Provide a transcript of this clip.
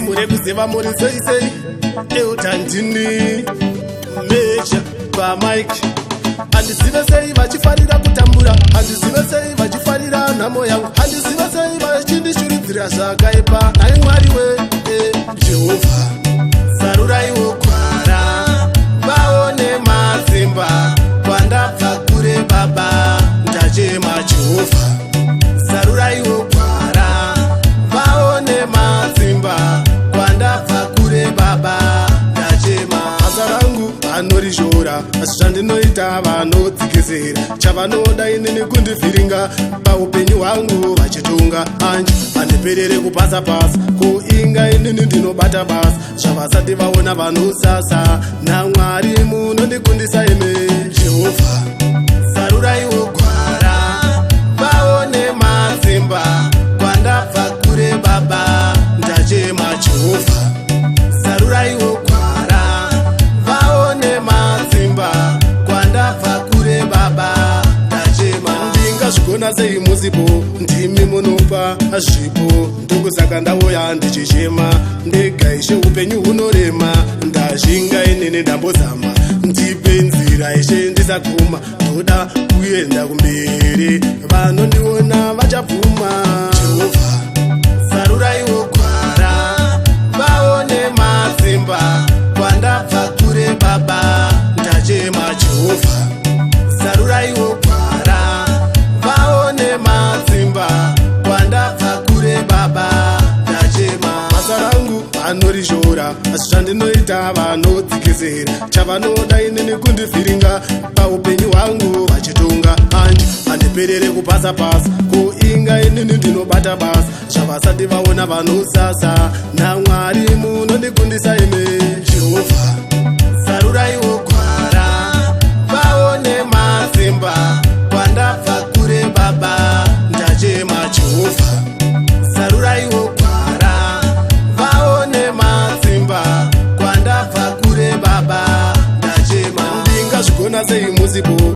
Murekuziva muri sei sei eutandini meja pamike handizive sei vachifarira kutambura handizive sei vachifarira nhamo yangu handizive sei vachindishuridzira zvakaipa nai mwari we Jehovha saruraiwo kwara vaone mazimba kwandabva kure baba ndachema Jehovha saruraiwo kwara vaone mazimba kwandabva kure baba ndachema basa rangu vanorishora asi zvandinoita vanodzikisira chavanoda inini kundivhiringa paupenyu hwangu vachitunga anje vandiperere kupasa pasa kuinga inini ndinobata basa zvavasati vaona vanosasa naMwari munondikundisa ime Jehovha saruraiwo kwara vaone mazimba kwandabva kure baba ndachema Jehovha saruraiwo kwara vaone mazimba kwandabva kure baba ndachema ndingazvigona sei musipo ndimi munopa zvipo ndokusaka ndauya ndichichema ndegaishe upenyu hunorema ndazvinga inini ndambozama ndipe nzira ishe ndisaguma ndoda kuenda kumberi vanondiona vachabvuma Jehovha saruraiwo kwara vaone mazimba kwandabva kure baba ndachema Jehovha saruraiwo kwara vaone mazimba kwandabva kure baba ndachema basa rangu vanorishora asi zvandinoita vanodzikisira chavanoda inini kundivhiringa paupenyu hwangu vachitunga anje handiperere kupasa pasa kuinga inini ndinobata basa zvavasati vaona vanosasa naMwari munondikundisa ime Jehovha saruraiwo kwara vaone mazimba kwandabva kure baba ndachema Jehovha saruraiwo kwara vaone mazimba kwandabva kure baba ndachema ndingazvigona sei musipo